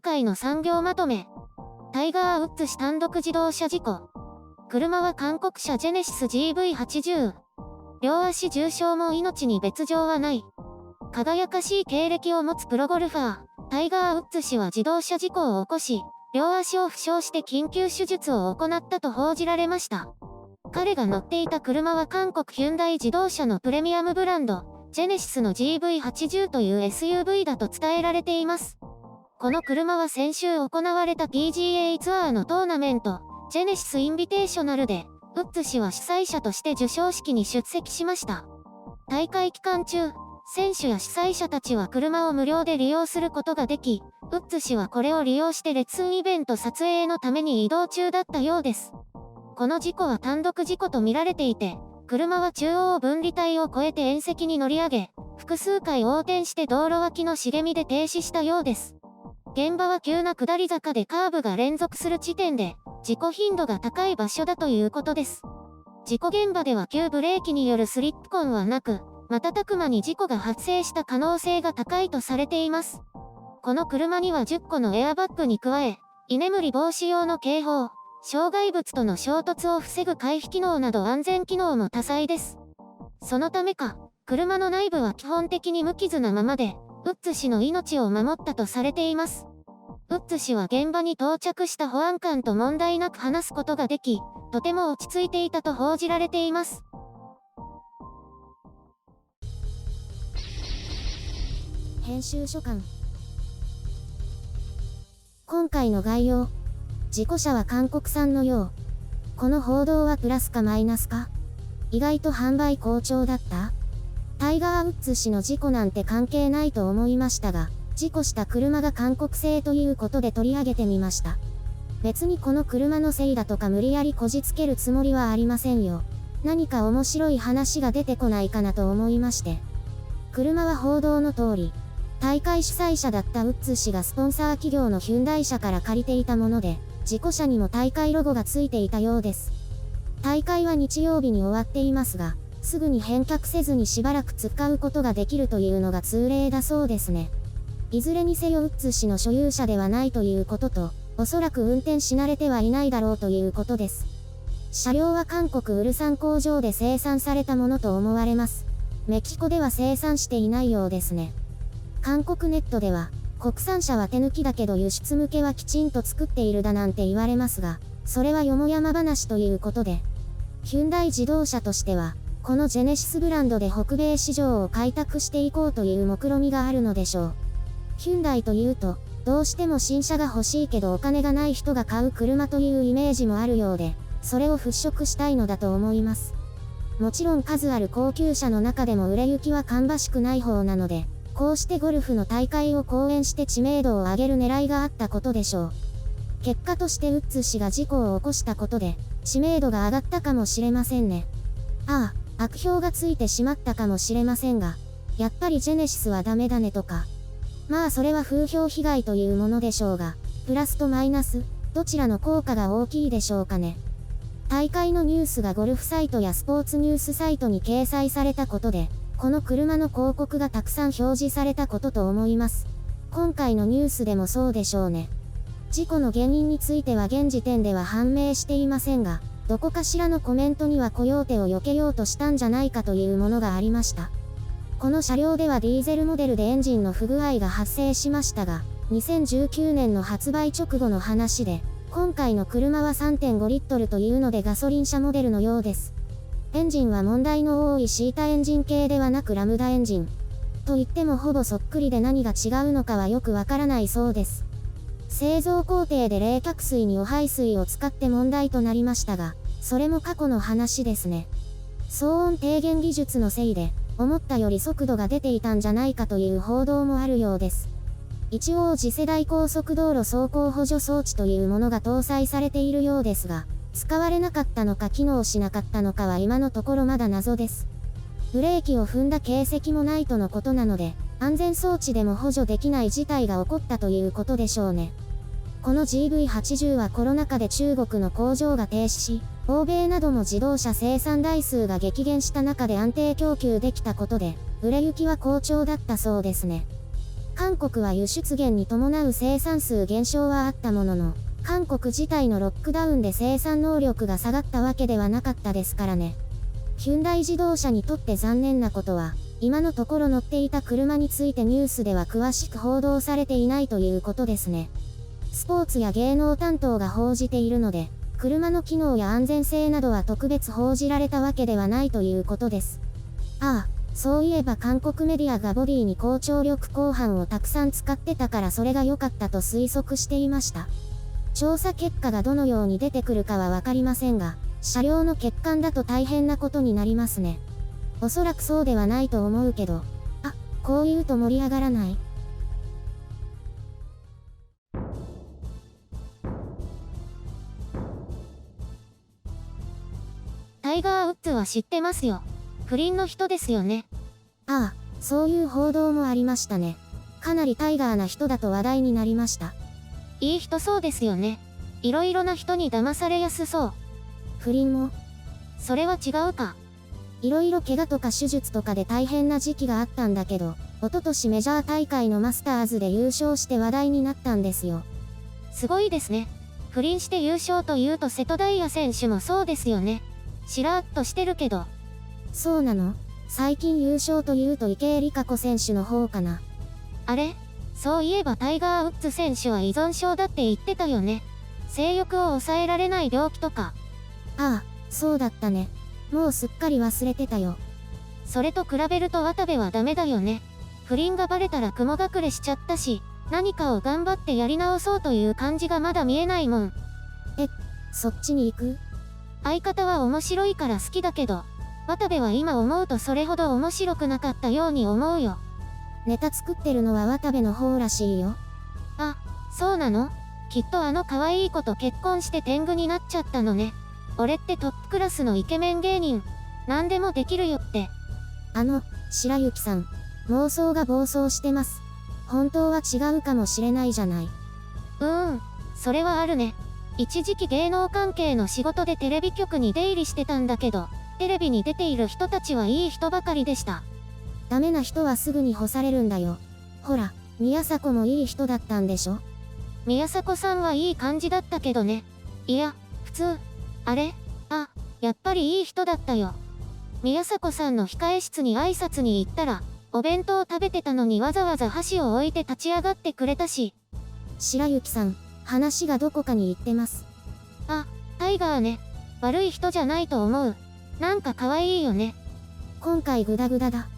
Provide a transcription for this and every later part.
今回の産業まとめ。タイガー・ウッズ氏単独自動車事故。車は韓国車ジェネシス GV80。両足重傷も命に別状はない。輝かしい経歴を持つプロゴルファー、タイガー・ウッズ氏は自動車事故を起こし、両足を負傷して緊急手術を行ったと報じられました。彼が乗っていた車は韓国ヒュンダイ自動車のプレミアムブランド、ジェネシスの GV80 という SUV だと伝えられています。この車は先週行われた PGA ツアーのトーナメント、ジェネシスインビテーショナルで、ウッズ氏は主催者として授賞式に出席しました。大会期間中、選手や主催者たちは車を無料で利用することができ、ウッズ氏はこれを利用してレッスンイベント撮影のために移動中だったようです。この事故は単独事故と見られていて、車は中央分離帯を越えて縁石に乗り上げ、複数回横転して道路脇の茂みで停止したようです。現場は急な下り坂でカーブが連続する地点で、事故頻度が高い場所だということです。事故現場では急ブレーキによるスリップ痕はなく、瞬く間に事故が発生した可能性が高いとされています。この車には10個のエアバッグに加え、居眠り防止用の警報、障害物との衝突を防ぐ回避機能など安全機能も多彩です。そのためか、車の内部は基本的に無傷なままで、ウッズ氏の命を守ったとされています。ウッズ氏は現場に到着した保安官と問題なく話すことができ、とても落ち着いていたと報じられています。編集所感。今回の概要。事故車は韓国産のよう。この報道はプラスかマイナスか？意外と販売好調だった？タイガー・ウッズ氏の事故なんて関係ないと思いましたが、事故した車が韓国製ということで取り上げてみました。別にこの車のせいだとか無理やりこじつけるつもりはありませんよ。何か面白い話が出てこないかなと思いまして。車は報道の通り、大会主催者だったウッズ氏がスポンサー企業のヒュンダイ社から借りていたもので、事故車にも大会ロゴがついていたようです。大会は日曜日に終わっていますが、すぐに返却せずにしばらく使うことができるというのが通例だそうですね。いずれにせよウッズ氏の所有車ではないということと、おそらく運転し慣れてはいないだろうということです。車両は韓国ウルサン工場で生産されたものと思われます。メキシコでは生産していないようですね。韓国ネットでは、国産車は手抜きだけど輸出向けはきちんと作っているだなんて言われますが、それはよもやま話ということで、ヒュンダイ自動車としては、このジェネシスブランドで北米市場を開拓していこうという目論みがあるのでしょう。ヒュンダイというと、どうしても新車が欲しいけどお金がない人が買う車というイメージもあるようで、それを払拭したいのだと思います。もちろん数ある高級車の中でも売れ行きは芳しくない方なので、こうしてゴルフの大会を講演して知名度を上げる狙いがあったことでしょう。結果としてウッズ氏が事故を起こしたことで、知名度が上がったかもしれませんね。ああ、悪評がついてしまったかもしれませんが、やっぱりジェネシスはダメだねとか。まあそれは風評被害というものでしょうが、プラスとマイナス、どちらの効果が大きいでしょうかね。大会のニュースがゴルフサイトやスポーツニュースサイトに掲載されたことで、この車の広告がたくさん表示されたことと思います。今回のニュースでもそうでしょうね。事故の原因については現時点では判明していませんが、どこかしらのコメントにはコヨーテを避けようとしたんじゃないかというものがありました。この車両ではディーゼルモデルでエンジンの不具合が発生しましたが、2019年の発売直後の話で、今回の車は 3.5 リットルというのでガソリン車モデルのようです。エンジンは問題の多いシータエンジン系ではなくラムダエンジン。と言ってもほぼそっくりで何が違うのかはよくわからないそうです。製造工程で冷却水にお排水を使って問題となりましたが、それも過去の話ですね。騒音低減技術のせいで、思ったより速度が出ていたんじゃないかという報道もあるようです。一応次世代高速道路走行補助装置というものが搭載されているようですが、使われなかったのか機能しなかったのかは今のところまだ謎です。ブレーキを踏んだ形跡もないとのことなので、安全装置でも補助できない事態が起こったということでしょうね。この GV80 はコロナ禍で中国の工場が停止し、欧米なども自動車生産台数が激減した中で安定供給できたことで、売れ行きは好調だったそうですね。韓国は輸出減に伴う生産数減少はあったものの、韓国自体のロックダウンで生産能力が下がったわけではなかったですからね。ヒュンダイ自動車にとって残念なことは、今のところ乗っていた車についてニュースでは詳しく報道されていないということですね。スポーツや芸能担当が報じているので、車の機能や安全性などは特別報じられたわけではないということです。ああ、そういえば韓国メディアがボディに高張力鋼板をたくさん使ってたからそれが良かったと推測していました。調査結果がどのように出てくるかはわかりませんが、車両の欠陥だと大変なことになりますね。おそらくそうではないと思うけど、こう言うと盛り上がらない？タイガー・ウッズは知ってますよ。不倫の人ですよね。ああ、そういう報道もありましたね。かなりタイガーな人だと話題になりました。いい人そうですよね。いろいろな人に騙されやすそう。不倫も？それは違うか。いろいろ怪我とか手術とかで大変な時期があったんだけど、一昨年メジャー大会のマスターズで優勝して話題になったんですよ。すごいですね。不倫して優勝というと瀬戸大也選手もそうですよね。しらーっとしてるけど。そうなの？最近優勝というと池江璃花子選手の方かな。あれ？そういえばタイガー・ウッズ選手は依存症だって言ってたよね。性欲を抑えられない病気とか。ああ、そうだったね。もうすっかり忘れてたよ。それと比べると渡部はダメだよね。不倫がバレたら雲隠れしちゃったし、何かを頑張ってやり直そうという感じがまだ見えないもん。そっちに行く？相方は面白いから好きだけど、渡部は今思うとそれほど面白くなかったように思うよ。ネタ作ってるのは渡部の方らしいよ。あ、そうなの？きっとあの可愛い子と結婚して天狗になっちゃったのね。俺ってトップクラスのイケメン芸人。何でもできるよって。白雪さん。妄想が暴走してます。本当は違うかもしれないじゃない。それはあるね。一時期芸能関係の仕事でテレビ局に出入りしてたんだけど、テレビに出ている人たちはいい人ばかりでした。ダメな人はすぐに干されるんだよ。ほら、宮迫もいい人だったんでしょ？宮迫さんはいい感じだったけどね。いや、普通。あれ？やっぱりいい人だったよ。宮迫さんの控え室に挨拶に行ったら、お弁当食べてたのにわざわざ箸を置いて立ち上がってくれたし。白雪さん、話がどこかに行ってます。タイガーね。悪い人じゃないと思う。なんか可愛いよね。今回グダグダだ。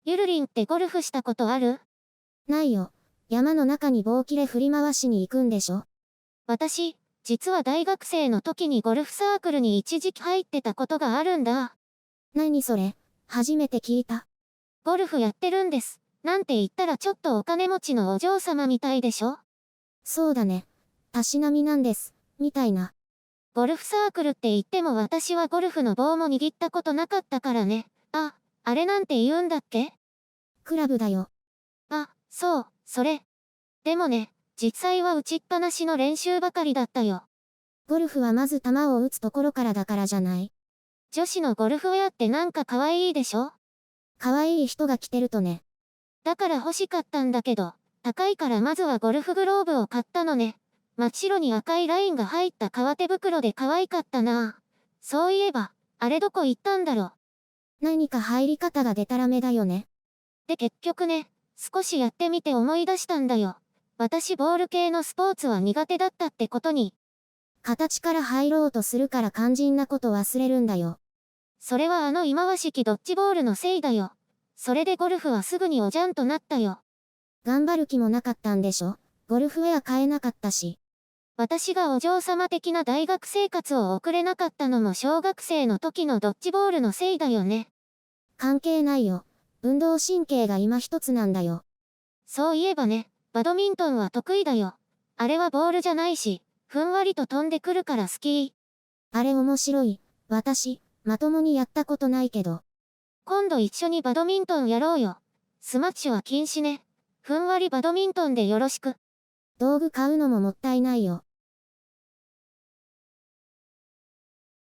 ゆるりんってゴルフしたことある？ないよ。山の中に棒切れ振り回しに行くんでしょ？私、実は大学生の時にゴルフサークルに一時期入ってたことがあるんだ。何それ？初めて聞いた。ゴルフやってるんです。なんて言ったらちょっとお金持ちのお嬢様みたいでしょ？そうだね。たしなみなんです。みたいな。ゴルフサークルって言っても私はゴルフの棒も握ったことなかったからね。あれなんて言うんだっけ？クラブだよ。そう、それ。でもね、実際は打ちっぱなしの練習ばかりだったよ。ゴルフはまず球を打つところからだからじゃない？女子のゴルフウェアってなんか可愛いでしょ？可愛い人が着てるとね。だから欲しかったんだけど、高いからまずはゴルフグローブを買ったのね。真っ白に赤いラインが入った革手袋で可愛かったな。そういえば、あれどこ行ったんだろう。何か入り方がデタラメだよね。で結局ね、少しやってみて思い出したんだよ。私ボール系のスポーツは苦手だったってことに。形から入ろうとするから肝心なこと忘れるんだよ。それはあの忌まわしきドッジボールのせいだよ。それでゴルフはすぐにおじゃんとなったよ。頑張る気もなかったんでしょ？ゴルフウェア買えなかったし。私がお嬢様的な大学生活を送れなかったのも小学生の時のドッジボールのせいだよね。関係ないよ。運動神経が今一つなんだよ。そういえばね、バドミントンは得意だよ。あれはボールじゃないし、ふんわりと飛んでくるから好き。あれ面白い。私、まともにやったことないけど。今度一緒にバドミントンやろうよ。スマッシュは禁止ね。ふんわりバドミントンでよろしく。道具買うのももったいないよ。